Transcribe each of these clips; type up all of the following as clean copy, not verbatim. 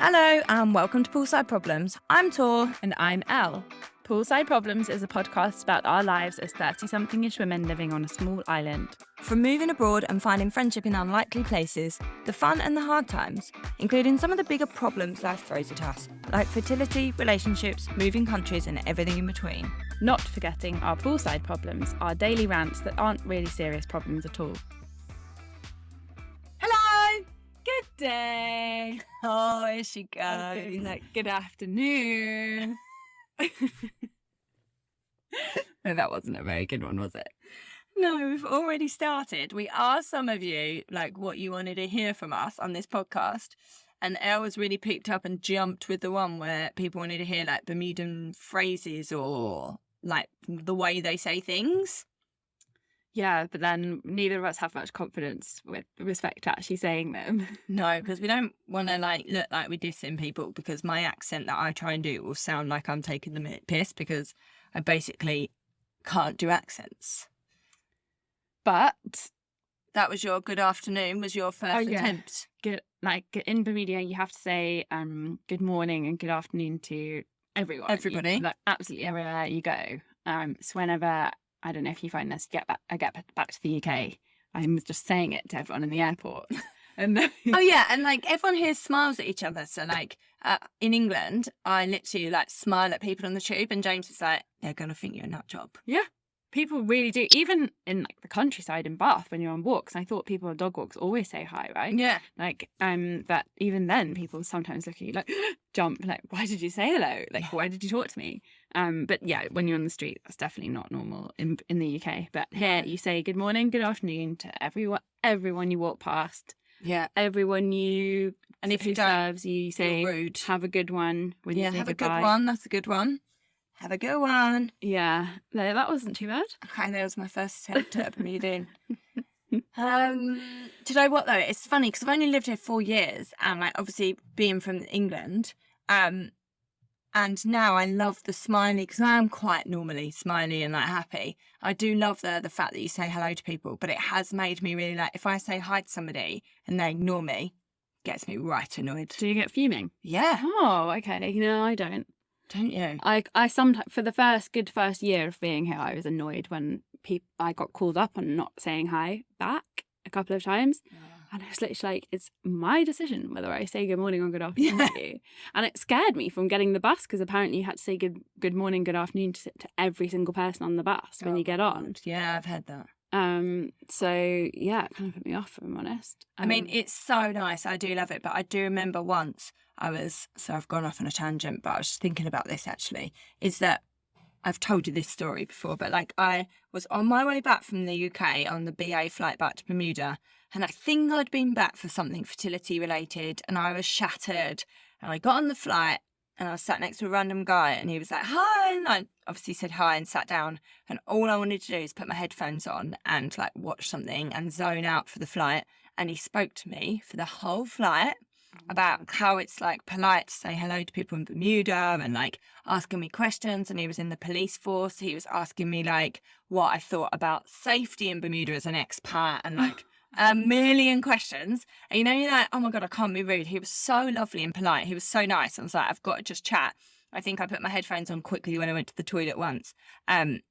Hello and welcome to Poolside Problems. I'm Tor. And I'm Elle. Poolside Problems is a podcast about our lives as 30-something-ish women living on a small island. From moving abroad and finding friendship in unlikely places, the fun and the hard times, including some of the bigger problems life throws at us, like fertility, relationships, moving countries and everything in between. Not forgetting our poolside problems, our daily rants that aren't really serious problems at all. Hello! Good day. Oh, here she goes. Like, good afternoon. No, that wasn't a very good one, was it? No, we've already started. We asked some of you like what you wanted to hear from us on this podcast, and Elle was really picked up and jumped with the one where people wanted to hear like Bermudan phrases or like the way they say things. Yeah, but then neither of us have much confidence with respect to actually saying them. No, because we don't want to like look like we're dissing people, because my accent that I try and do will sound like I'm taking the piss because I basically can't do accents. But that was your good afternoon, was your first attempt. Good, like in Bermuda, you have to say good morning and good afternoon to everyone. Everybody. Like absolutely everywhere you go. So whenever, I don't know if you find this, I get back to the UK, I'm just saying it to everyone in the airport. And oh yeah, and like everyone here smiles at each other. So like in England, I literally like smile at people on the tube, and James is like, they're gonna think you're a nut job. Yeah, people really do. Even in like the countryside in Bath, when you're on walks, I thought people on dog walks always say hi, right? Yeah. Like that even then people sometimes look at you like jump, like why did you say hello? Like why did you talk to me? But yeah, when you're on the street, that's definitely not normal in the UK. But here you say good morning, good afternoon to everyone you walk past. Yeah, everyone you, and if you serves you say rude. Have a good one. When you say have goodbye. a good one. That's a good one. Have a good one. Yeah, no, that wasn't too bad. Okay, that was my first attempt at Bermudan. Do you know what though? It's funny because I've only lived here 4 years, and like obviously being from England, and now I love the smiley, because I am quite normally smiley and like happy. I do love the fact that you say hello to people, but it has made me really like, if I say hi to somebody and they ignore me, it gets me right annoyed. Do you get fuming? Yeah. Oh, okay. No, I don't. Don't you? I sometimes, for the first year of being here, I was annoyed when I got called up on not saying hi back a couple of times. Yeah. And I was literally like, it's my decision whether I say good morning or good afternoon to you. And it scared me from getting the bus, because apparently you had to say good morning, good afternoon to every single person on the bus when you get on. Yeah, I've heard that. So yeah, it kind of put me off, if I'm honest. I mean, it's so nice. I do love it. But I do remember once so I've gone off on a tangent, but I was just thinking about this actually, is that I've told you this story before, but like I was on my way back from the UK on the BA flight back to Bermuda, and I think I'd been back for something fertility related, and I was shattered, and I got on the flight and I was sat next to a random guy, and he was like, hi, and I obviously said hi and sat down, and all I wanted to do is put my headphones on and like watch something and zone out for the flight. And he spoke to me for the whole flight about how it's like polite to say hello to people in Bermuda, and like asking me questions. And he was in the police force. He was asking me like what I thought about safety in Bermuda as an expat, and like a million questions. And you know, you're like, oh my God, I can't be rude. He was so lovely and polite. He was so nice. I was like, I've got to just chat. I think I put my headphones on quickly when I went to the toilet once. And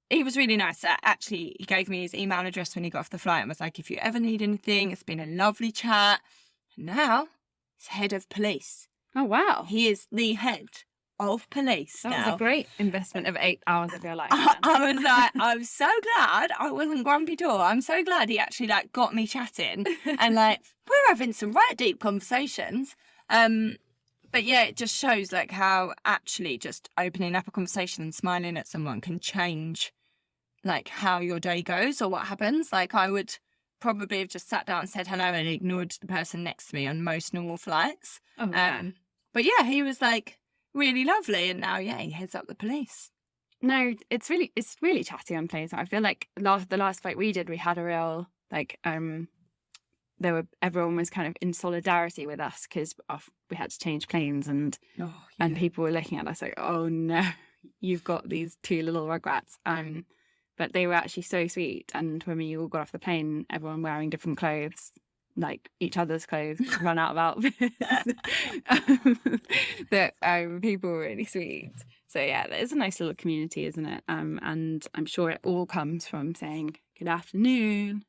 he was really nice. Actually, he gave me his email address when he got off the flight and was like, if you ever need anything, it's been a lovely chat. Now he's head of police. Oh, wow. He is the head of police. That was a great investment of 8 hours of your life. I was like, I'm so glad I wasn't grumpy at all. I'm so glad he actually like got me chatting, and like we're having some right deep conversations. But yeah, it just shows like how actually just opening up a conversation and smiling at someone can change like how your day goes or what happens. Like I would probably have just sat down and said hello and ignored the person next to me on most normal flights. Oh, yeah. But yeah, he was like really lovely, and now he heads up the police. No, it's really chatty on planes. I feel like the last flight we did, we had a real like everyone was kind of in solidarity with us because we had to change planes, and people were looking at us like, oh no, you've got these two little rugrats. But they were actually so sweet, and when we all got off the plane, everyone wearing different clothes, like each other's clothes, run out of outfits. That people were really sweet. So yeah, it's a nice little community, isn't it? And I'm sure it all comes from saying good afternoon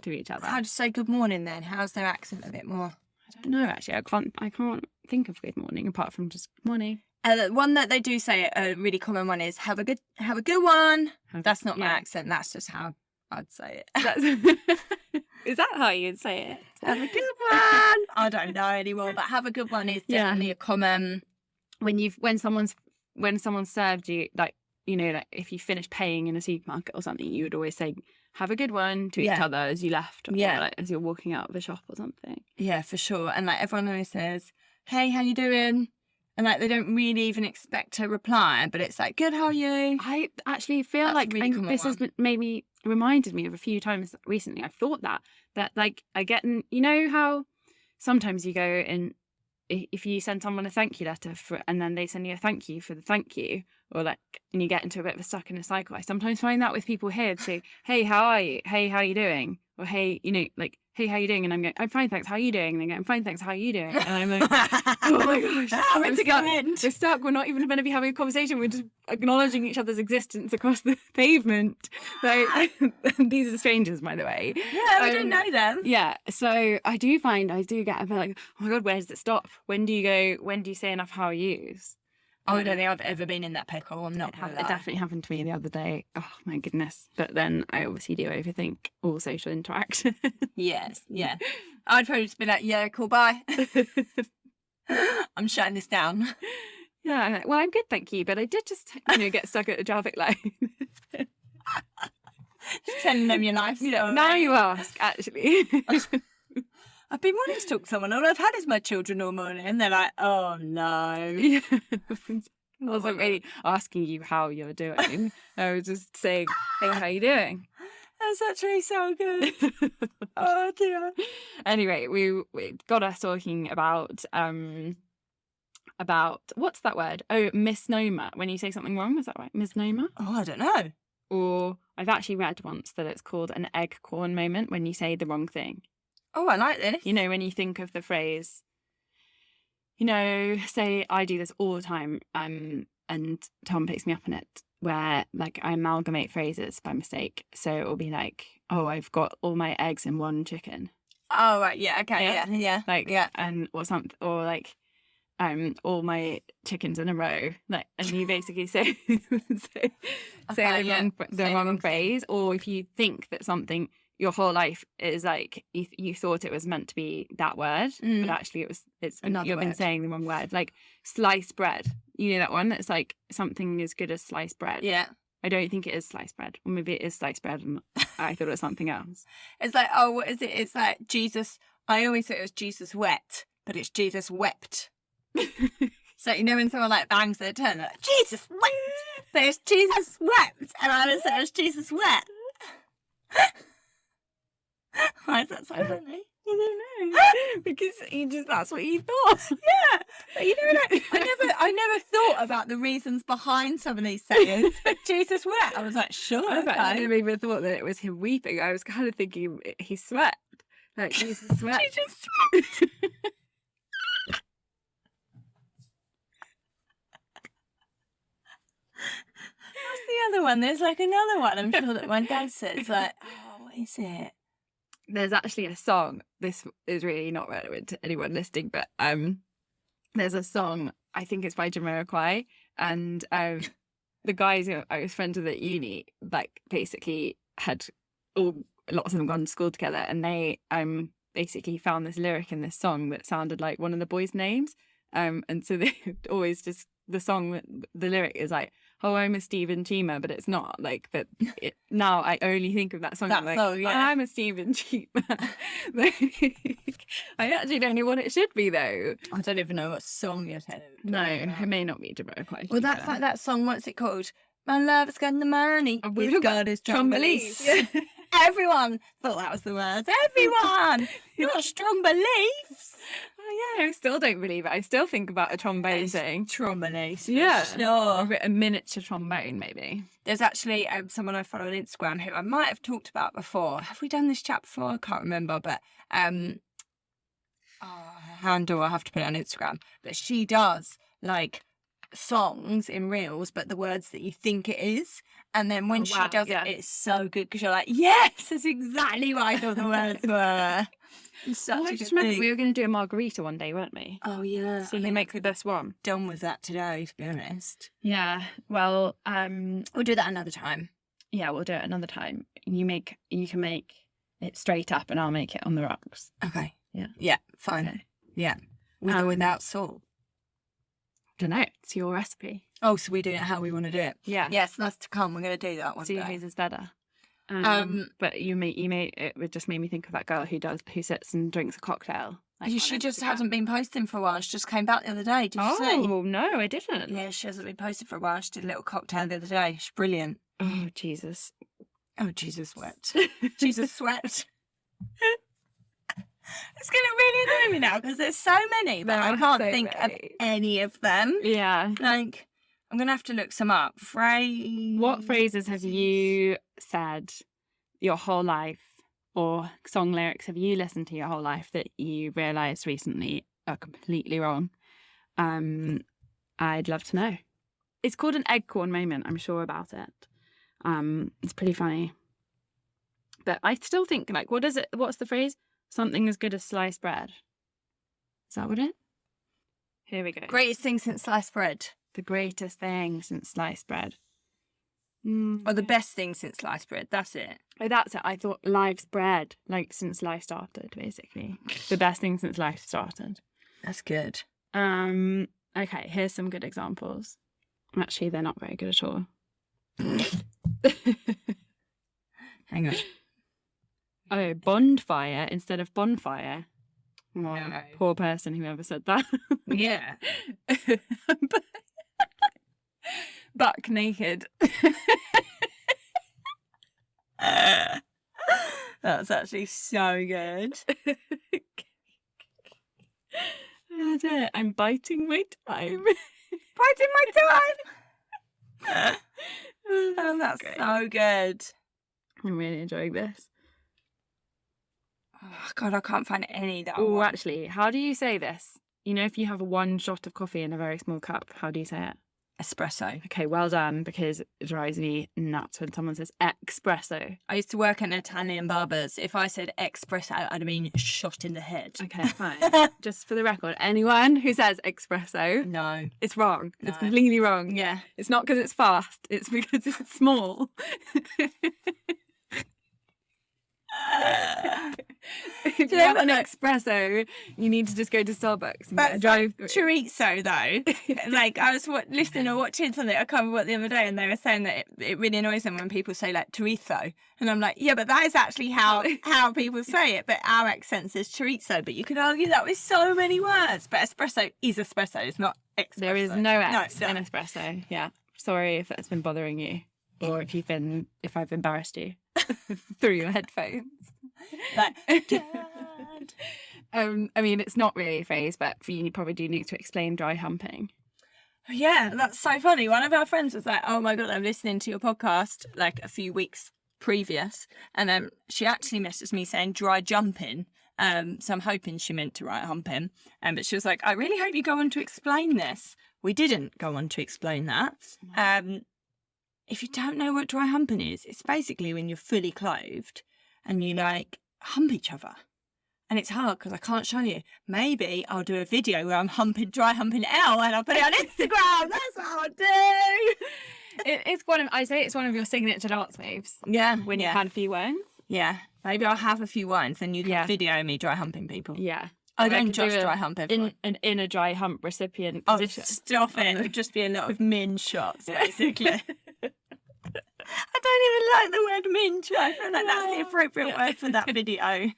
to each other. How do you say good morning then? How's their accent a bit more? I don't know actually. I can't think of good morning apart from just good morning. The one that they do say, a really common one, is have a good one. That's not my accent. That's just how I'd say it. Is that how you'd say it? Have a good one. I don't know anymore, but have a good one is definitely a common. When someone's served you, like, you know, like if you finish paying in a supermarket or something, you would always say have a good one to each other as you left, or like as you're walking out of the shop or something. Yeah, for sure. And like everyone always says, hey, how you doing? And like they don't really even expect a reply, but it's like, good, how are you? I actually feel like this has reminded me of a few times recently. I thought that like I get, you know how sometimes you go and if you send someone a thank you letter and then they send you a thank you for the thank you, or like, and you get into a bit of a stuck in a cycle. I sometimes find that with people here to say, hey, how are you? Hey, how are you doing? Or hey, you know, like, hey, how you doing? And I'm going, I'm fine, thanks. How are you doing? And they go, I'm fine, thanks. How are you doing? And I'm like, oh my gosh, we're stuck. We're not even going to be having a conversation. We're just acknowledging each other's existence across the pavement. Like, these are strangers, by the way. Yeah, we didn't know them. Yeah, so I do get a bit like, oh my God, where does it stop? When do you say enough how are yous? I don't think I've ever been in that pickle. I'm not. It definitely happened to me the other day. Oh my goodness! But then I obviously do overthink all social interaction. Yes, yeah. I'd probably just be like, yeah, cool, bye. I'm shutting this down. Yeah, I'm like, well, I'm good, thank you. But I did just, get stuck at a traffic light. Just telling them your life story. Now you ask, actually. I've been wanting to talk to someone. All I've had is my children all morning. And they're like, oh, no. Yeah. I wasn't really asking you how you're doing. I was just saying, hey, how are you doing? That's actually so good. Oh, dear. Anyway, we got us talking about what's that word? Oh, misnomer. When you say something wrong, is that right? Misnomer? Oh, I don't know. Or I've actually read once that it's called an egg corn moment when you say the wrong thing. Oh, I like this. You know, when you think of the phrase, say I do this all the time, and Tom picks me up on it, where like I amalgamate phrases by mistake. So it will be like, oh, I've got all my eggs in one chicken. Oh, right, yeah, okay, yeah. Like, yeah, and or something, or like, all my chickens in a row. Like, and you basically say the wrong phrase, or if you think that something your whole life is like you thought it was meant to be that word, but actually it's another you've been saying the wrong word. Like sliced bread, you know that one that's like something as good as sliced bread. Yeah, I don't think it is sliced bread, or maybe it is sliced bread and I thought it was something else. It's like, oh, what is it? It's like Jesus. I always thought it was Jesus wept, but it's Jesus wept. So when someone like bangs their tongue, like, Jesus wept, but it's Jesus wept, and I always thought it was Jesus wept. Why is that so funny? I don't know. Because that's what you thought. Yeah. But I never thought about the reasons behind some of these sayings. But Jesus wept. I was like, sure. I never even thought that it was him weeping. I was kind of thinking he sweat. Like Jesus sweat. Jesus sweat. What's the other one? There's like another one. I'm sure that my dad says like, oh, what is it? There's actually a song. This is really not relevant to anyone listening, but there's a song, I think it's by Jamiroquai, and the guys who I was friends with at uni, like basically had lots of them gone to school together, and they basically found this lyric in this song that sounded like one of the boys' names, and so they always just the lyric is like, oh, I'm a Stephen Chima, but it's not like that. Now I only think of that song. I'm a Stephen Chima. I actually don't know what it should be though. I don't even know what song you're telling. No, it may not be Jamiroquai. Well, that's like that song. What's it called? My love's got the money. He's got his strong beliefs. Yeah. Everyone thought that was the words. Everyone, not strong beliefs. Oh yeah, I still don't believe it. I still think about a trombone thing. Trombone. Yeah. Sure. A miniature trombone, maybe. There's actually someone I follow on Instagram who I might have talked about before. Have we done this chat before? I can't remember, but handle. I'll have to put it on Instagram. But she does like songs in reels, but the words that you think it is. And then when she does it, it's so good because you're like, yes, that's exactly what I thought the words were. It's such a good thing. We were going to do a margarita one day, weren't we? Oh, yeah. So they make the best one. Done with that today, to be honest. Yeah. Well, we'll do that another time. Yeah, we'll do it another time. You can make it straight up and I'll make it on the rocks. Okay. Yeah. Yeah, fine. Okay. Yeah. With or without salt? Don't know. It's your recipe. Oh, so we do it how we want to do it. Yeah. Yes, that's to come. We're going to do that one day. See whose is better. But you made it just made me think of that girl who sits and drinks a cocktail. Like, she just hasn't been posting for a while. She just came back the other day. Did you see? Oh no, I didn't. Yeah, she hasn't been posting for a while. She did a little cocktail the other day. She's brilliant. Oh Jesus. Oh Jesus wept. Jesus sweat. It's going to really annoy me now because there's so many, but I can't think of any of them. Yeah. Like, I'm going to have to look some up. What phrases have you said your whole life, or song lyrics have you listened to your whole life that you realised recently are completely wrong? I'd love to know. It's called an eggcorn moment. I'm sure about it. It's pretty funny. But I still think, like, what's the phrase? Something as good as sliced bread. Is that what it? Here we go. Greatest thing since sliced bread. The greatest thing since sliced bread. Or the best thing since sliced bread. That's it. Oh, that's it. I thought life's bread, like since life started, basically. The best thing since life started. That's good. Okay, here's some good examples. Actually, they're not very good at all. Hang on. Oh, bonfire instead of bonfire. Oh, no. Poor person who ever said that. Yeah. Buck naked. That's actually so good. That's it. I'm biting my time. Biting my time. Oh, that's great. So good. I'm really enjoying this. Oh, God, I can't find any that. Oh, actually, how do you say this? You know, if you have one shot of coffee in a very small cup, how do you say it? Espresso. Okay, well done, because it drives me nuts when someone says espresso. I used to work at an Italian barber's. If I said espresso, I'd have been shot in the head. Okay, fine. Just for the record, anyone who says espresso, no, it's wrong. No. It's completely wrong. Yeah. It's not because it's fast. It's because it's small. If you want an espresso, you need to just go to Starbucks and get a drive-through. Chorizo, though. Like, I was listening or watching something, I can't remember what the other day, and they were saying that it really annoys them when people say, like, chorizo. And I'm like, yeah, but that is actually how people say it, but our accent says chorizo. But you could argue that with so many words. But espresso is espresso, it's not espresso. There is no X in espresso. Yeah. Sorry if that's been bothering you, or if I've embarrassed you through your headphones. Like, I mean, it's not really a phrase, but you probably do need to explain dry humping. Yeah, that's so funny. One of our friends was like, oh my God, I'm listening to your podcast like a few weeks previous. And she actually messaged me saying dry jumping. So I'm hoping she meant to dry humping. But she was like, I really hope you go on to explain this. We didn't go on to explain that. If you don't know what dry humping is, it's basically when you're fully clothed and you like hump each other. And it's hard because I can't show you. Maybe I'll do a video where I'm dry humping Elle and I'll put it on Instagram. That's what I'll do. I'd say it's one of your signature dance moves. Yeah. When you've had a few wines. Yeah. Maybe I'll have a few wines and you can video me dry humping people. Yeah. I don't just dry hump everyone. In a dry hump recipient position. Stop it. It would just be a lot of min shots, basically. I don't even like the word minge. I feel like that's the appropriate word for that video. I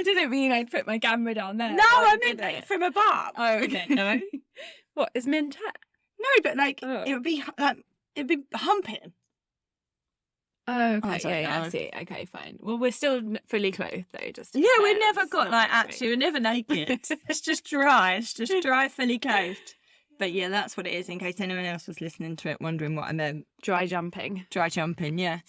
didn't mean I'd put my camera down there. No, I meant it from above. Oh, okay. No. What is mint? No, but like it would be humping. Oh, okay. Yeah, I see. Okay, fine. Well, we're still fully clothed though. We've never got we're never naked. It's just dry. It's just dry, fully clothed. But yeah, that's what it is, in case anyone else was listening to it wondering what I meant. Dry jumping. Dry jumping, yeah.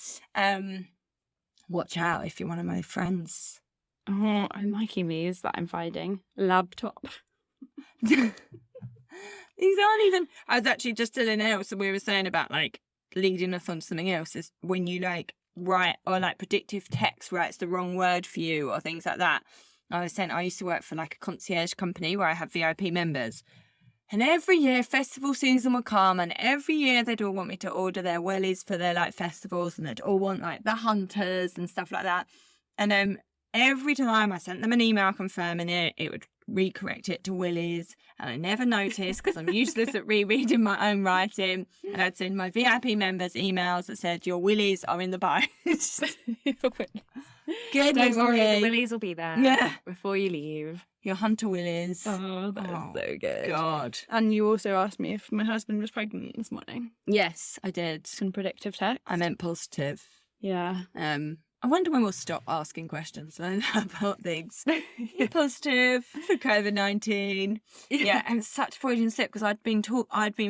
Watch out if you're one of my friends. Oh, I'm liking these that I'm finding. Laptop. These aren't even. I was actually just telling else, and we were saying about like leading us on to something else is when you like write or like predictive text writes the wrong word for you or things like that. I was saying I used to work for like a concierge company where I have VIP members. And every year festival season would come, and every year they'd all want me to order their wellies for their like festivals, and they'd all want like the hunters and stuff like that. And every time I sent them an email confirming it, it would recorrect it to willies, and I never noticed because I'm useless at rereading my own writing. And I'd send my VIP members emails that said, your willies are in the post. Don't worry, the willies will be there before you leave. Your hunter willies. Oh, that is so good. God. And you also asked me if my husband was pregnant this morning. Yes, I did. In predictive text. I meant positive. Yeah. I wonder when we'll stop asking questions about things. You're positive for COVID-19. Yeah, and such Freudian slip because I'd been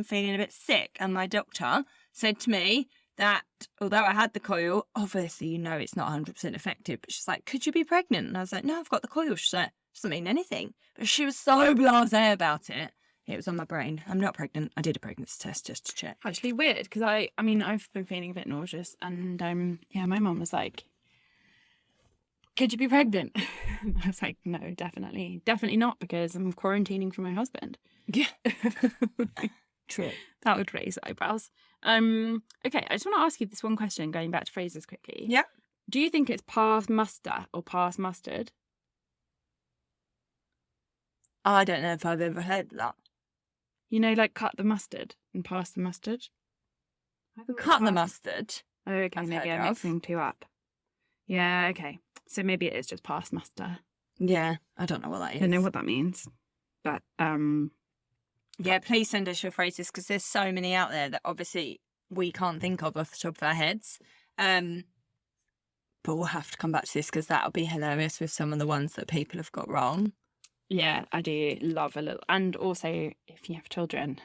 feeling a bit sick, and my doctor said to me that although I had the coil, obviously you know it's not 100% effective, but she's like, could you be pregnant? And I was like, no, I've got the coil. She's like, doesn't mean anything. But she was so blasé about it. It was on my brain. I'm not pregnant. I did a pregnancy test just to check. Actually weird because I've been feeling a bit nauseous, and my mum was like, could you be pregnant? I was like, no, definitely not, because I'm quarantining from my husband. Yeah. True. That would raise eyebrows. Okay, I just want to ask you this one question, going back to phrases quickly. Yeah. Do you think it's pass muster or pass mustard? I don't know if I've ever heard that. You know, like cut the mustard and pass the mustard? Cut the mustard? Oh, okay, maybe I'm mixing two up. Yeah, okay. So maybe it is just pass muster. Yeah, I don't know what that is. I don't know what that means. But, yeah, please send us your phrases because there's so many out there that obviously we can't think of off the top of our heads. But we'll have to come back to this because that'll be hilarious with some of the ones that people have got wrong. Yeah, I do love a little. And also, if you have children,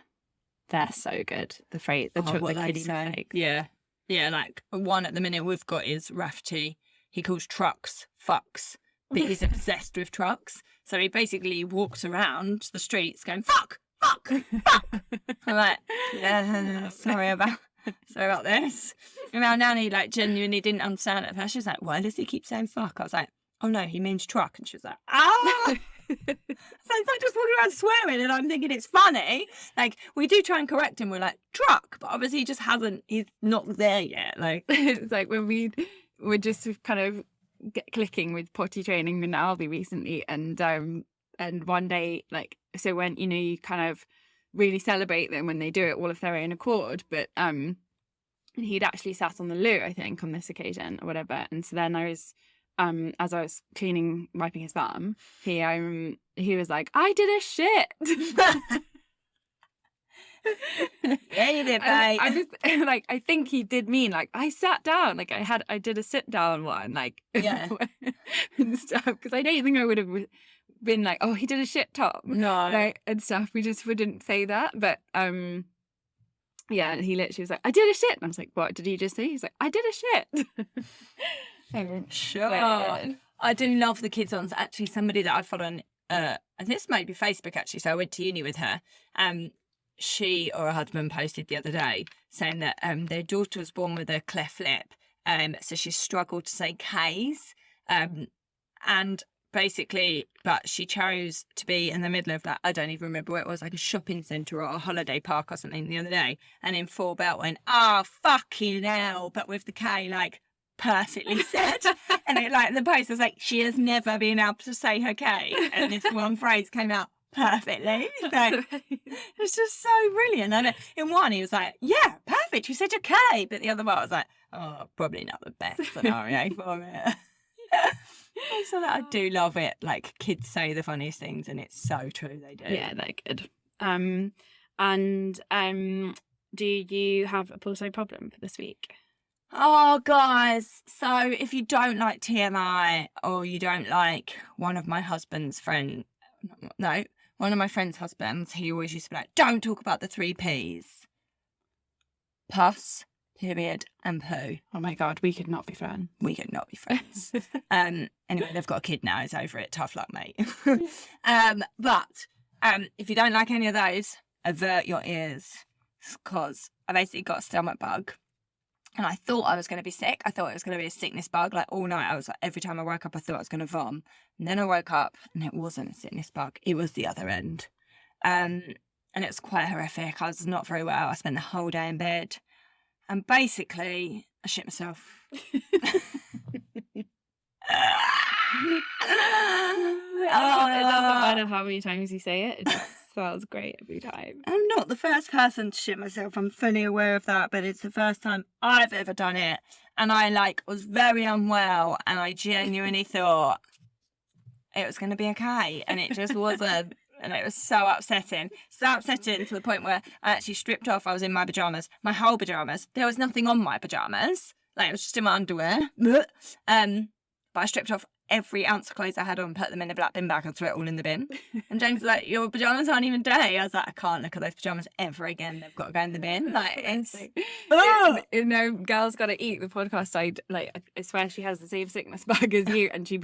they're so good. The phrase, the kiddie mistake. Yeah. Yeah, like one at the minute we've got is Rafferty. He calls trucks fucks, but he's obsessed with trucks. So he basically walks around the streets going, fuck, fuck, fuck. I'm like, yeah, sorry about this. And my nanny like genuinely didn't understand it at first. She was like, why does he keep saying fuck? I was like, oh no, he means truck. And she was like, ah. So it's like just walking around swearing, and I'm thinking it's funny. Like, we do try and correct him. We're like, truck, but obviously he's not there yet. Like, it's like when we're just kind of clicking with potty training with Albie recently, and one day, like, so when, you know, you kind of really celebrate them when they do it all of their own accord, but he'd actually sat on the loo, I think, on this occasion or whatever, and so then I was as I was wiping his bum, he was like, I did a shit. Yeah, you did, mate. I just like, I think he did mean like I sat down, like I did a sit down one, like, yeah, and stuff, because I don't think I would have been like, oh, he did a shit top, no, like, and stuff. We just wouldn't say that, but yeah, and he literally was like, I did a shit, and I was like, what did you just say? He's like, I did a shit. Sure. I do love the kids ones. Actually, somebody that I follow on, and this might be Facebook actually, so I went to uni with her. She or her husband posted the other day saying that their daughter was born with a cleft lip, so she struggled to say K's, and basically, but she chose to be in the middle of that. I don't even remember where it was, like a shopping centre or a holiday park or something the other day, and in full belt went, oh, fucking hell, but with the K, like, perfectly said. And it, like, the post was like, she has never been able to say her K, and this one phrase came out perfectly. So it's just so brilliant. And in one he was like, yeah, perfect, you said your K, but the other one I was like, oh, probably not the best scenario for it. So that I do love it, like, kids say the funniest things, and it's so true, they do. Yeah, they're good. And do you have a Poolside problem for this week? Oh, guys, so if you don't like TMI, or you don't like one of my friend's husbands, he always used to be like, don't talk about the 3 Ps. Puss, period, and poo. Oh my God, we could not be friends. We could not be friends. Anyway, they've got a kid now. It's over it. Tough luck, mate. But if you don't like any of those, avert your ears, because I basically got a stomach bug. And I thought I was going to be sick. I thought it was going to be a sickness bug. Like all night, I was like, every time I woke up, I thought I was going to vom. And then I woke up and it wasn't a sickness bug. It was the other end. And it was quite horrific. I was not very well. I spent the whole day in bed. And basically, I shit myself. It doesn't matter how many times you say it. It just smells great every time. I'm not the first person to shit myself. I'm fully aware of that, but it's the first time I've ever done it. And I was very unwell, and I genuinely thought it was going to be okay, and it just wasn't. And it was so upsetting to the point where I actually stripped off. I was in my pajamas, my whole pajamas. There was nothing on my pajamas. Like, it was just in my underwear. But I stripped off every ounce of clothes I had on, put them in a black bin bag and threw it all in the bin. And James was like, your pajamas aren't even dirty. I was like, I can't look at those pajamas ever again. They've got to go in the bin. Like, it's... You know, Girls Gotta Eat, the podcast, I swear she has the same sickness bag as you, and she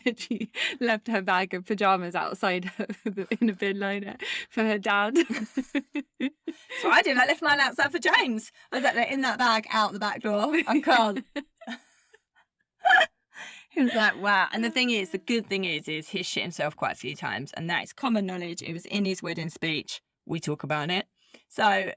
said she left her bag of pajamas outside in a bin liner for her dad. So I did. I left mine outside for James. I was like, they're in that bag out the back door. I can't. He was like, wow. And the good thing is he's shit himself quite a few times, and that is common knowledge. It was in his wedding speech. We talk about it. So,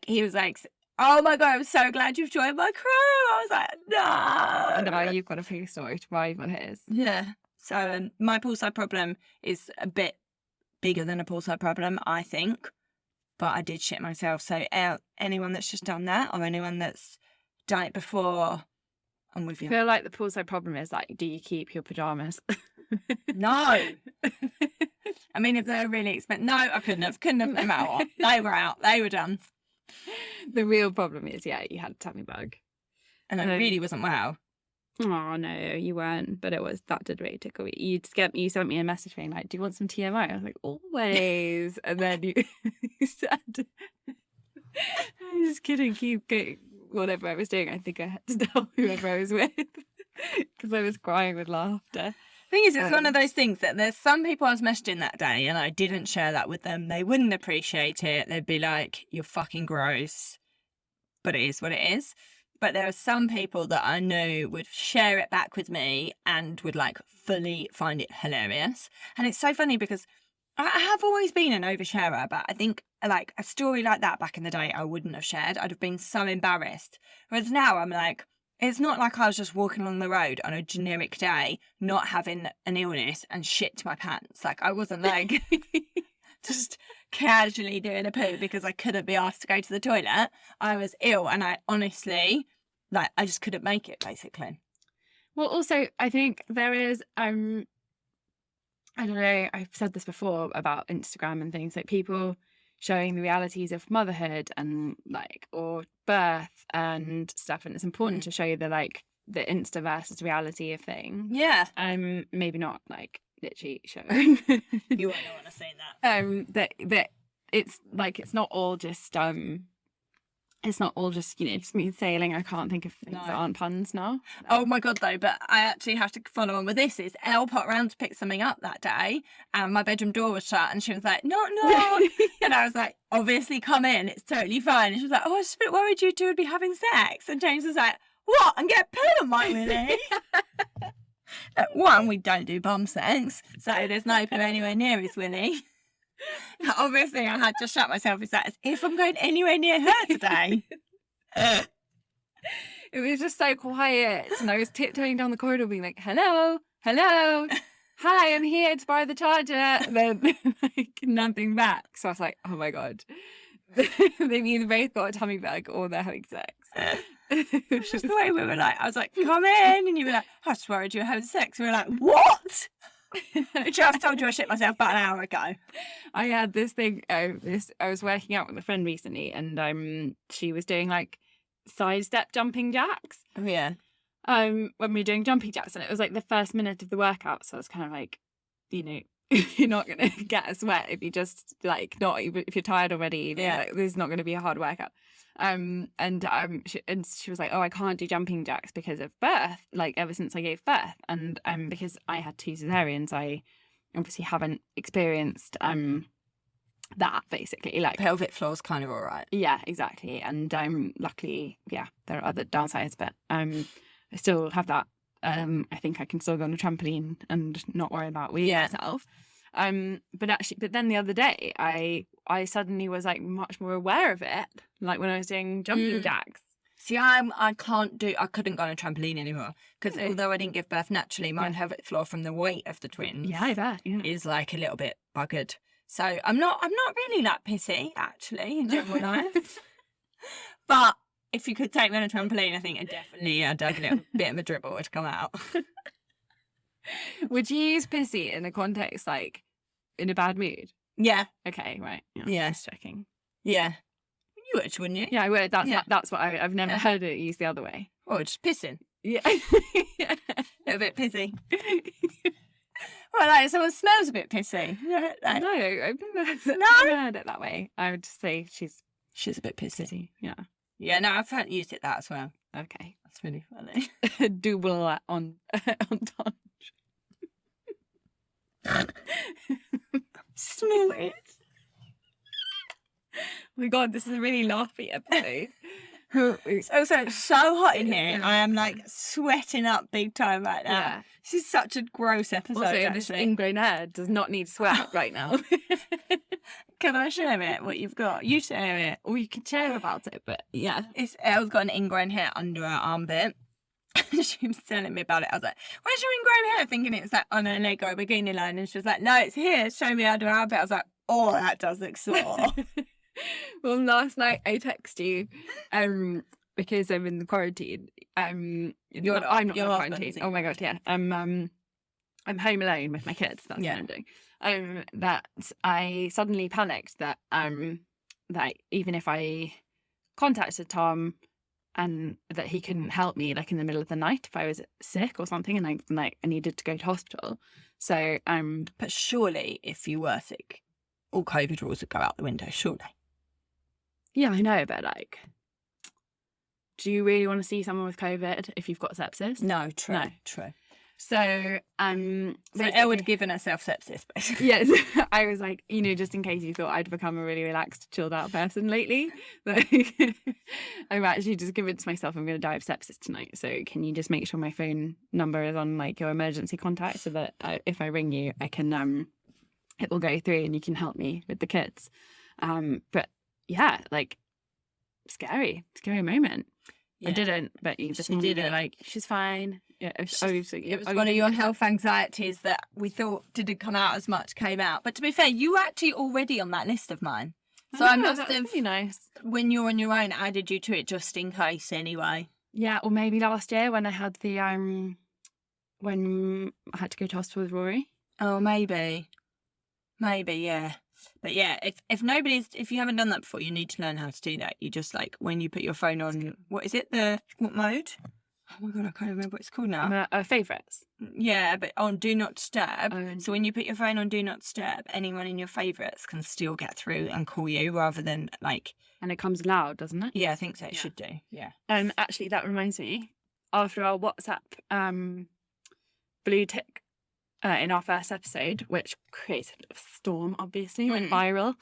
he was like, oh my God, I'm so glad you've joined my crew. I was like, no. And now you've got a few story to ride on his. Yeah. So, my poolside problem is a bit bigger than a poolside problem, I think. But I did shit myself. So, anyone that's just done that, or anyone that's done it before, I'm with you. I feel like the poolside problem is do you keep your pajamas? No. I mean, if they're really expensive, no, I couldn't have them out. They were out. They were done. The real problem is, you had a tummy bug. And I really wasn't well. Oh, no, you weren't. But that did really tickle me. You sent me a message saying, do you want some TMI? I was like, always. And then you said, I'm just kidding, keep going. Whatever I was doing, I think I had to tell whoever I was with because I was crying with laughter. Thing is, it's one of those things that there's some people I was messaging that day and I didn't share that with them. They wouldn't appreciate it. They'd be like, you're fucking gross. But it is what it is. But there are some people that I knew would share it back with me and would fully find it hilarious. And it's so funny because I have always been an oversharer, but I think a story like that back in the day I wouldn't have shared. I'd have been so embarrassed. Whereas now I'm like, it's not like I was just walking along the road on a generic day, not having an illness and shit to my pants. I wasn't just casually doing a poo because I couldn't be asked to go to the toilet. I was ill and I honestly, I just couldn't make it, basically. Well, also, I think there is... I don't know, I've said this before about Instagram and things, people showing the realities of motherhood and or birth and stuff, and it's important to show you the Insta versus reality of things. Yeah. Maybe not literally showing. You won't want to say that. That it's it's not all just it's not all just, smooth sailing. I can't think of things that aren't puns now. No. Oh my God, though, but I actually have to follow on with this. Is Elle popped around to pick something up that day and my bedroom door was shut and she was like, no. And I was like, obviously come in, it's totally fine. And she was like, oh, I was just a bit worried you two would be having sex. And James was like, what? And get poo on my Willie? One, we don't do bum sex, so there's no poo anywhere near his Willie. Obviously, I had to shut myself as if I'm going anywhere near her today. It was just so quiet, and I was tiptoeing down the corridor being like, hello, hi, I'm here to borrow the charger. And then nothing back. So I was like, oh my God. They've either both got a tummy bug or they're having sex. It's just the way we were I was like, come in. And you were like, I just worried you were having sex. We were like, what? I just told you I shit myself about an hour ago. I had this thing. I was working out with a friend recently, and she was doing side step jumping jacks. Oh yeah. When we were doing jumping jacks, and it was the first minute of the workout, so I was kind of you're not going to get a sweat if you just like not even if you're tired already. Yeah. Like, this is not going to be a hard workout. She was like, oh, I can't do jumping jacks because of birth, like ever since I gave birth. And because I had 2 cesareans, I obviously haven't experienced that basically. Like pelvic floor's kind of all right. Yeah, exactly. And luckily, yeah, there are other downsides, but I still have that. I think I can still go on a trampoline and not worry about weighing myself. But then the other day, I suddenly was like much more aware of it, like when I was doing jumping jacks. See, I couldn't go on a trampoline anymore because although I didn't give birth naturally, my pelvic floor from the weight of the twins, yeah, I bet, is like a little bit buggered. So I'm not really that pissy actually in general life, but if you could take me on a trampoline, I think I'd definitely a little bit of a dribble would come out. Would you use pissy in a context like in a bad mood? Yeah. Okay, right. Yeah. Just checking. Yeah. You would, wouldn't you? Yeah, I would. That's what I've never heard it used the other way. Or just pissing. Yeah. A little bit pissy. Well, like someone smells a bit pissy. Like, No, I've never heard it that way. I would say she's a bit pissy. Yeah. Yeah, no, I've used it that as well. Okay. That's really funny. Double entendre. Smell it. Oh my God, this is a really laughy episode. It's also so hot in here. I am like sweating up big time right now. Yeah. This is such a gross episode. Also, this ingrown hair does not need sweat right now. Can I share it? What you've got? You share it. Or you can share about it, but yeah. Elle's got an ingrown hair under her armpit. She was telling me about it. I was like, where's your ingrown hair? Thinking it's like on her leg or a bikini line. And she was like, no, it's here. Show me under her armpit. I was like, oh, that does look sore. Well, last night I texted you because I'm in the quarantine. I'm not in quarantine. Oh my God, yeah. I'm home alone with my kids. That's what I'm doing. That I suddenly panicked that that even if I contacted Tom and that he couldn't help me like in the middle of the night if I was sick or something and I needed to go to hospital. So but surely if you were sick, all COVID rules would go out the window, surely. Yeah, I know, but like, do you really want to see someone with COVID if you've got sepsis? No, true. So, so Elle would given herself sepsis, basically. Yes, I was like, just in case you thought I'd become a really relaxed, chilled out person lately, like, I'm actually just convinced myself I'm going to die of sepsis tonight. So can you just make sure my phone number is on like your emergency contact so that if I ring you, I can, it will go through and you can help me with the kids. But yeah, like scary moment. Yeah. I didn't, but you just did it. Like she's fine. Yeah, it was one of your health anxieties that we thought didn't come out as much came out. But to be fair, you were actually already on that list of mine. So I must have, really nice. When you're on your own, added you to it just in case anyway. Yeah, or maybe last year when I had the when I had to go to hospital with Rory. Oh, maybe, yeah. But yeah, if you haven't done that before, you need to learn how to do that. You just like when you put your phone on, what mode? Oh my God, I can't remember what it's called now. Favourites. Yeah, but on Do Not Disturb. So when you put your phone on Do Not Disturb, anyone in your favourites can still get through and call you rather than like. And it comes loud, doesn't it? Yeah, I think so. It should do. Yeah. Actually, that reminds me. After our WhatsApp blue tick. In our first episode, which created a bit of a storm, obviously, went viral.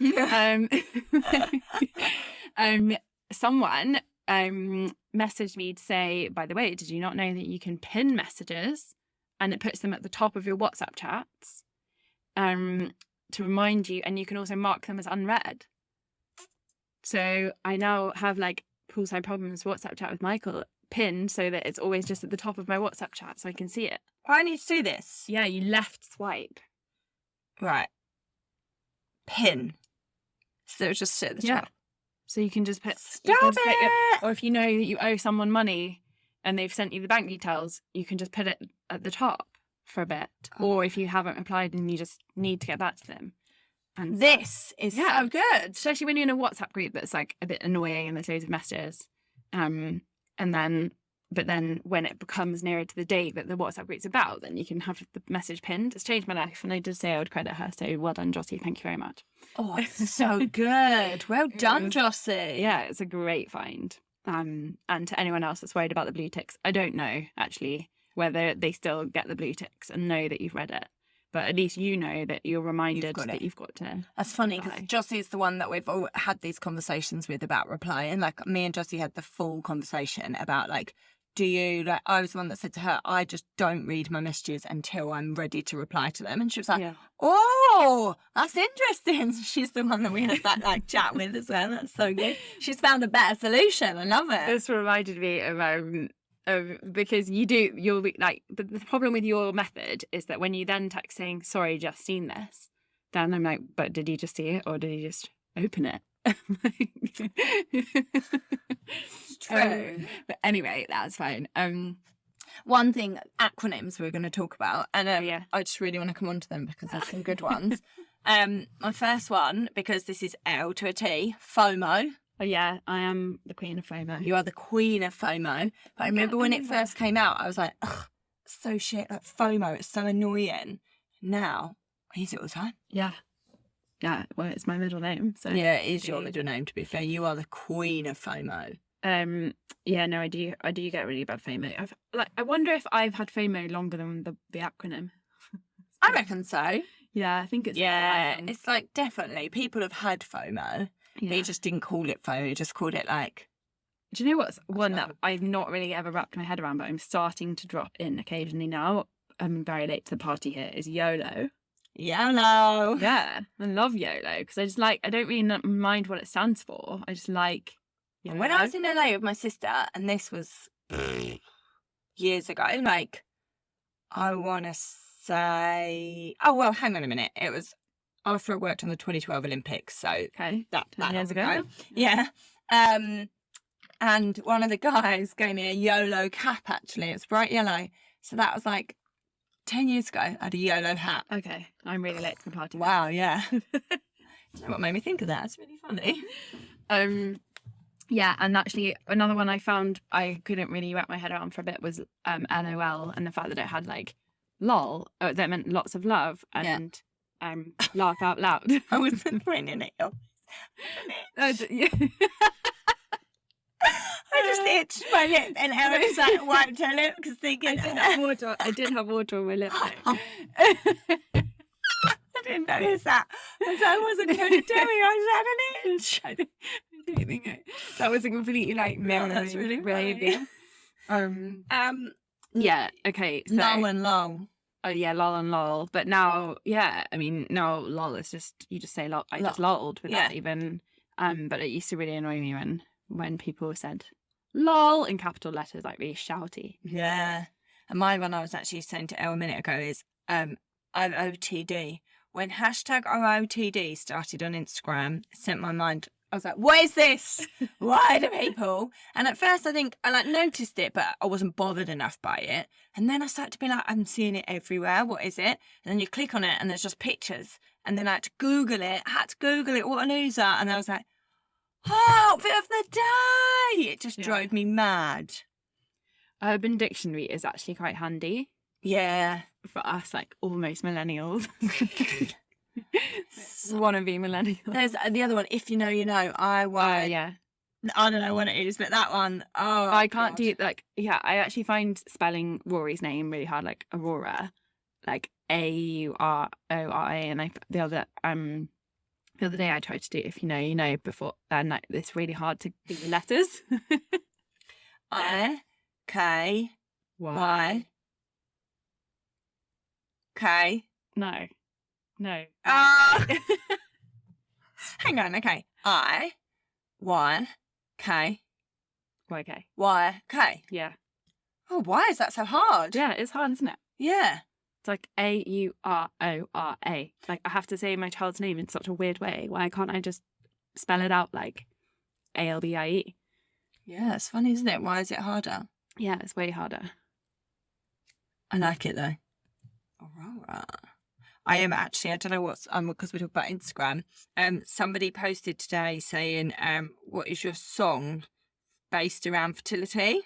Someone messaged me to say, by the way, did you not know that you can pin messages and it puts them at the top of your WhatsApp chats to remind you, and you can also mark them as unread. So I now have like Poolside Problems WhatsApp chat with Michael pinned so that it's always just at the top of my WhatsApp chat so I can see it. I need to do this. Yeah, you left swipe. Right. Pin. So it was just sit at the top. So you can just put... Stop it! Or if you know that you owe someone money and they've sent you the bank details, you can just put it at the top for a bit. Oh. Or if you haven't replied and you just need to get back to them. And this is so good. Especially when you're in a WhatsApp group that's like a bit annoying and there's loads of messages. And then but then when it becomes nearer to the date that the WhatsApp group's about, then you can have the message pinned. It's changed my life, and I did say I would credit her. So well done, Jossie. Thank you very much. Oh, it's so good. Well done, Jossie. Yeah, it's a great find. And to anyone else that's worried about the blue ticks, I don't know actually whether they still get the blue ticks and know that you've read it. But at least you know that you're reminded that you've got to. That's funny because Jossie is the one that we've all had these conversations with about replying. Like me and Jossie had the full conversation about like, do you, like, I was the one that said to her, I just don't read my messages until I'm ready to reply to them. And she was like, oh, that's interesting. She's the one that we had that like chat with as well. That's so good. She's found a better solution. I love it. This reminded me of because you'll be like, the problem with your method is that when you then text saying, sorry, just seen this, then I'm like, but did you just see it or did you just open it? It's true. But anyway, that's fine. One thing, acronyms we're going to talk about, and yeah. I just really want to come on to them because there's some good ones. My first one, because this is L to a T, FOMO. Oh yeah, I am the queen of FOMO. You are the queen of FOMO. But I remember when it first came out, I was like, ugh, so shit, like FOMO, it's so annoying. Now, I use it all the time. Yeah. Yeah, well, it's my middle name. So yeah, it is your middle name, to be fair. You are the queen of FOMO. Yeah, no, I do get really bad FOMO. I wonder if I've had FOMO longer than the acronym. I reckon so. Yeah, I think it's it's like definitely people have had FOMO. Yeah. But you just didn't call it FOMO, you just called it like. Do you know what's one that I've not really ever wrapped my head around, but I'm starting to drop in occasionally now? I'm very late to the party here. Is YOLO. YOLO. Yeah, I love YOLO because I just like, I don't really mind what it stands for. I just like. YOLO. When I was in LA with my sister, and this was years ago, like, I want to say, oh, well, hang on a minute. It was after I worked on the 2012 Olympics, so that years ago. Yeah. And one of the guys gave me a YOLO cap, actually. It was bright yellow. So that was like 10 years ago. I had a YOLO hat. Okay. I'm really late to the party. Wow, yeah. You know what made me think of that? It's really funny. Yeah, and actually another one I found I couldn't really wrap my head around for a bit was LOL, and the fact that it had like lol, that meant lots of love, and laugh out loud. I wasn't pointing at you. I just itched my lip and Erin's like wiped her lip because thinking I did have water on my lip. I didn't notice that. Because I wasn't going to tell you I had an itch. I don't think that was a completely like memory. That's really funny. Yeah, okay. So, lol and lol. Oh yeah, lol and lol. But now, yeah, I mean, now lol is just, you just say lol. I just lolled without even, but it used to really annoy me when people said lol in capital letters, like really shouty. Yeah. And my one I was actually saying to Elle a minute ago is OOTD. When hashtag OOTD started on Instagram, it sent my mind, I was like, what is this? Why do people? And at first I think I like noticed it, but I wasn't bothered enough by it. And then I started to be like, I'm seeing it everywhere. What is it? And then you click on it and there's just pictures. And then I had to Google it. What an user. And I was like, oh, outfit of the day. It just drove me mad. Urban Dictionary is actually quite handy. Yeah. For us, like almost millennials. Wannabe millennials. There's the other one, if you know, you know. Yeah. I don't know what it is, but that one, I can't do like, yeah, I actually find spelling Rory's name really hard, like Aurora, like Aurora, and the other day I tried to do if you know, you know, before, and like, it's really hard to do the letters. I K Y K. No. Hang on. Okay. I Y K Y K. Yeah. Oh, why is that so hard? Yeah, it's hard, isn't it? Yeah. It's like Aurora. Like I have to say my child's name in such a weird way. Why can't I just spell it out like ALBIE? Yeah, it's funny, isn't it? Why is it harder? Yeah, it's way harder. I like it though. Aurora. I am actually, I don't know what's, because we talk about Instagram, somebody posted today saying, what is your song based around fertility?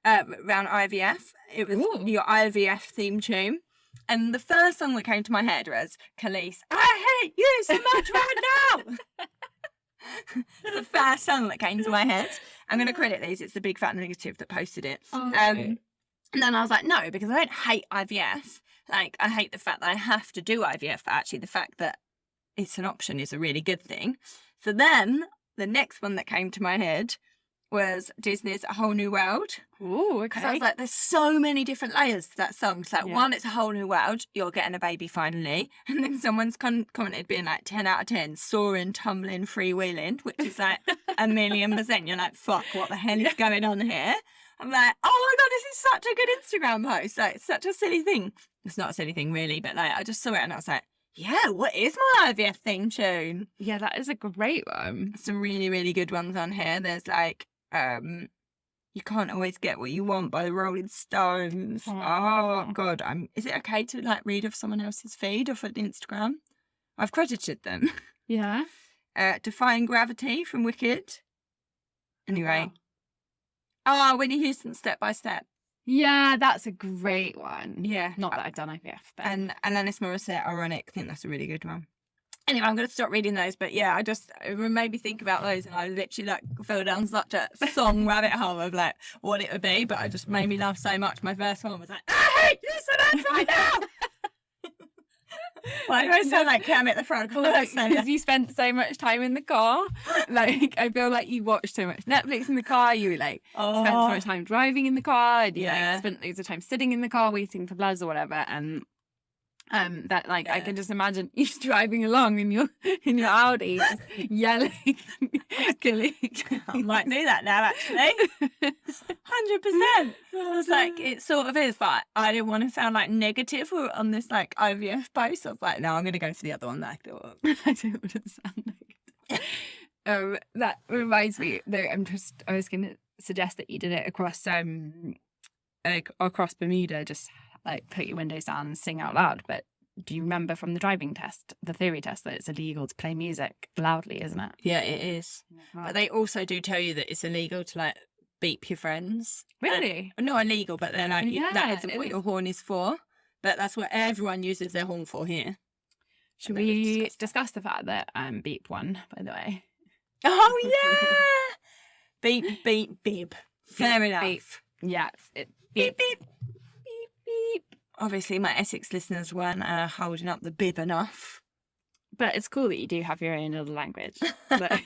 around IVF. It was your IVF theme tune. And the first song that came to my head was Khalees, I hate you so much right now. The first song that came to my head. I'm going to credit these. It's the Big Fat Negative that posted it. And then I was like, no, because I don't hate IVF. Like, I hate the fact that I have to do IVF, but actually the fact that it's an option is a really good thing. So then the next one that came to my head was Disney's A Whole New World. Oh, okay. Because I was like, there's so many different layers to that song. It's like, one, it's a whole new world. You're getting a baby finally. And then someone's commented being like 10 out of 10, soaring, tumbling, freewheeling, which is like 1,000,000%. You're like, fuck, what the hell is going on here? I'm like, oh my God, this is such a good Instagram post. Like, it's such a silly thing. It's not a silly thing really, but like, I just saw it and I was like, yeah, what is my IVF theme tune? Yeah, that is a great one. Some really, really good ones on here. There's like, You Can't Always Get What You Want by the Rolling Stones. Oh God, is it okay to like read off someone else's feed off of Instagram? I've credited them. Yeah. Defying Gravity from Wicked. Anyway. Oh, Whitney Houston, Step by Step. Yeah, that's a great one. Yeah. Not that I've done IVF, but... And Alanis Morissette, Ironic. I think that's a really good one. Anyway, I'm going to stop reading those, but yeah, it made me think about those, and I literally like fell down such a song rabbit hole of like what it would be, but it just made me laugh so much. My first one was like, I hate you so much right now. Like, I sound like Kermit the Frog. Because you spent so much time in the car. Like, I feel like you watched so much Netflix in the car. You like spent so much time driving in the car. And you like, spent loads of time sitting in the car waiting for bloods or whatever. And that like I can just imagine you driving along in your Audi, just yelling. I might do that now, actually. 100%. It's like it sort of is, but I didn't want to sound like negative on this like IVF post. I was like, no, I'm going to go for the other one that I thought. I don't want to sound negative. That reminds me, though. I was going to suggest that you did it across Bermuda, just like put your windows down and sing out loud. But do you remember from the driving test, the theory test, that it's illegal to play music loudly, isn't it? Yeah, it is. Right. But they also do tell you that it's illegal to like beep your friends. Really? Not illegal, but they're like, that isn't what is. your horn is for. But that's what everyone uses their horn for here. Should we discuss the fact that beep won, by the way? Oh, yeah! Beep, beep, beep. Fair enough. Beep. Yeah. Beep, beep. Beep, beep. Obviously, my Essex listeners weren't holding up the bib enough. But it's cool that you do have your own little language. Kind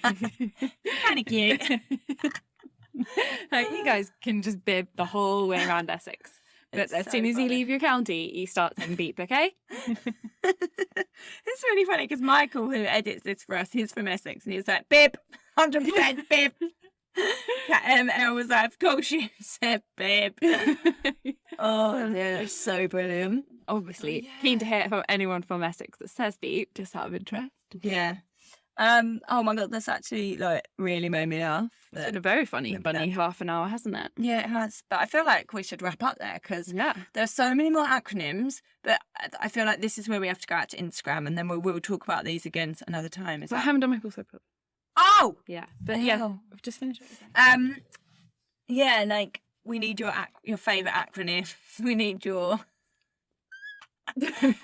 of cute. Like, you guys can just bib the whole way around Essex. But as soon as you leave your county, you start saying beep, okay? It's really funny because Michael, who edits this for us, he's from Essex, and he's like, bib, 100% bib. And I was like, of course you said bib. Oh, yeah, it's so brilliant. Obviously, keen to hear from anyone from Essex that says beep, just out of interest. Yeah. Oh my God, that's actually like really made me laugh. It's been a very funny half an hour, hasn't it? Yeah, it has. But I feel like we should wrap up there because there's so many more acronyms. But I feel like this is where we have to go out to Instagram, and then we'll talk about these again another time. I haven't done my Poolside problem. Oh! Yeah. But yeah, I've just finished it. Yeah, like we need your favourite acronym. We need your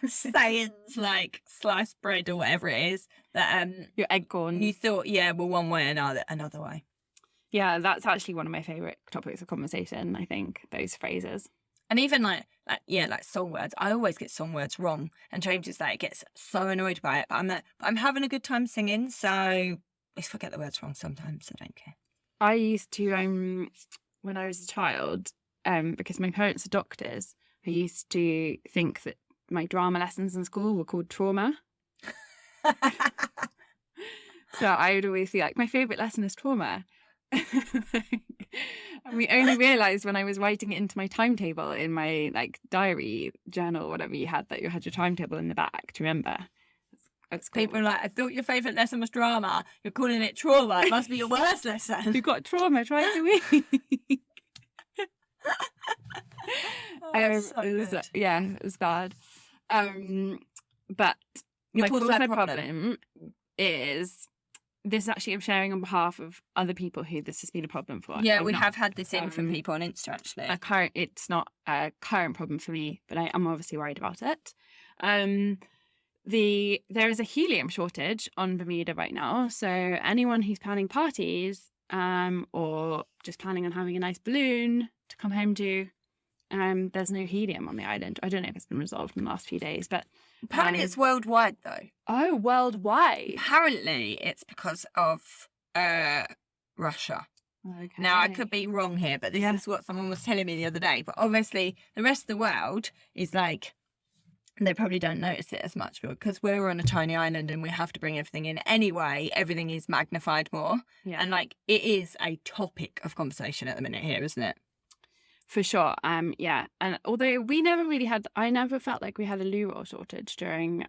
sayings like sliced bread or whatever it is. That your eggcorn. You thought, well, one way or another way. Yeah, that's actually one of my favourite topics of conversation, I think, those phrases. And even like song words. I always get song words wrong. And James is like, gets so annoyed by it. But I'm having a good time singing, so I forget the words wrong sometimes. I don't care. I used to, when I was a child, because my parents are doctors, I used to think that my drama lessons in school were called trauma. So I would always be like, my favourite lesson is trauma. And we only realised when I was writing it into my timetable in my like diary journal, whatever you had, that you had your timetable in the back to remember. People are like, I thought your favourite lesson was drama. You're calling it trauma. It must be your worst lesson. You've got trauma twice a week. It was bad. But your my Poolside problem is this is actually I'm sharing on behalf of other people who this has been a problem for. Yeah, I've we not- have had this in from people on Insta, actually. It's not a current problem for me, but I am obviously worried about it. There is a helium shortage on Bermuda right now, so anyone who's planning parties or just planning on having a nice balloon to come home to, there's no helium on the island. I don't know if it's been resolved in the last few days, but Apparently it's worldwide, though. oh, worldwide. Apparently it's because of Russia. Okay. Now, I could be wrong here, but this is what someone was telling me the other day. But obviously, the rest of the world is like, they probably don't notice it as much because we're on a tiny island and we have to bring everything in anyway. Everything is magnified more. Yeah. And like, it is a topic of conversation at the minute here, isn't it? For sure. Yeah. And although I never felt like we had a loo roll shortage during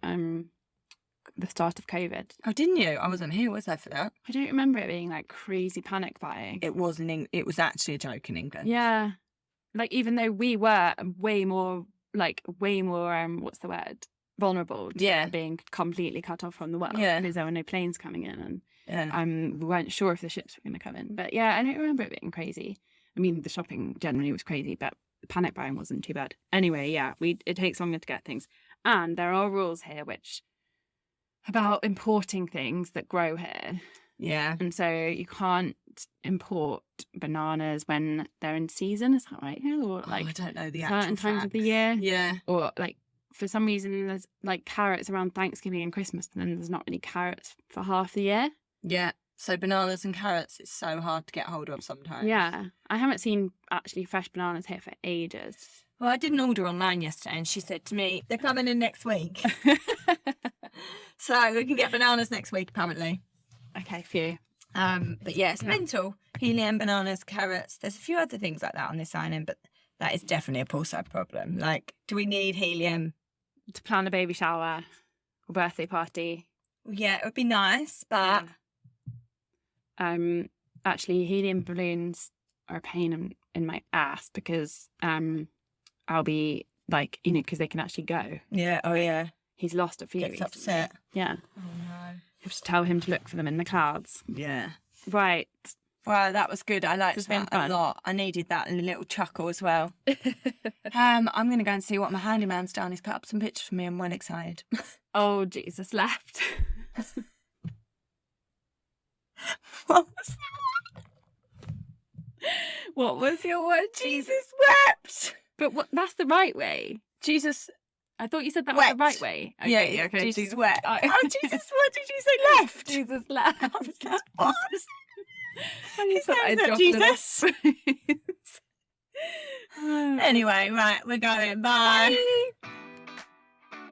the start of COVID. Oh, didn't you? I wasn't here, was I, for that? I don't remember it being like crazy panic buying. It wasn't. It was actually a joke in England. Yeah. Like, even though we were way more, what's the word? Vulnerable to being completely cut off from the world. Yeah. Because there were no planes coming in and we weren't sure if the ships were going to come in. But yeah, I don't remember it being crazy. I mean, the shopping generally was crazy, but the panic buying wasn't too bad. Anyway, yeah, it takes longer to get things. And there are rules here about importing things that grow here. Yeah. And so you can't import bananas when they're in season, is that right? Or like I don't know the certain actual times of the facts. year. Yeah. Or like for some reason there's like carrots around Thanksgiving and Christmas, and then there's not really carrots for half the year. Yeah. So bananas and carrots, it's so hard to get hold of sometimes. Yeah. I haven't seen actually fresh bananas here for ages. Well, I did an order online yesterday and she said to me, they're coming in next week. So we can get bananas next week, apparently. Okay, phew. But yeah, it's mental. Helium, bananas, carrots. There's a few other things like that on this island, but that is definitely a poolside problem. Like, do we need helium? To plan a baby shower or birthday party. Yeah, it would be nice, but... Actually, helium balloons are a pain in my ass because I'll be like, because they can actually go. Yeah, oh yeah. He's lost a few. Gets upset. Yeah. Oh no. You have to tell him to look for them in the clouds. Yeah. Right. Wow, that was good. I liked that a lot. I needed that and a little chuckle as well. I'm going to go and see what my handyman's done. He's put up some pictures for me. I'm well excited. Oh, Jesus, left. What was that? What was your word? Jesus wept. But that's the right way. Jesus. I thought you said that Wept. was the right way. Okay, yeah, okay. Jesus wept. Oh, Jesus, what did you say? Left. Jesus left. I was like, what? His name's not Jesus. Anyway, right, we're going. Bye.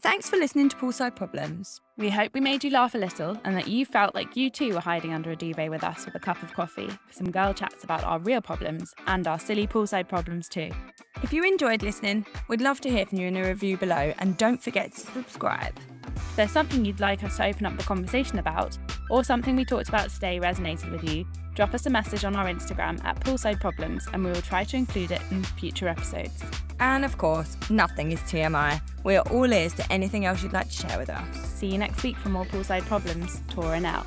Thanks for listening to Poolside Problems. We hope we made you laugh a little and that you felt like you too were hiding under a duvet with us with a cup of coffee for some girl chats about our real problems and our silly poolside problems too. If you enjoyed listening, we'd love to hear from you in a review below, and don't forget to subscribe. If there's something you'd like us to open up the conversation about, or something we talked about today resonated with you, drop us a message on our Instagram at Poolside Problems and we will try to include it in future episodes. And of course, nothing is TMI. We are all ears to anything else you'd like to share with us. See you next week for more Poolside Problems. Touring out.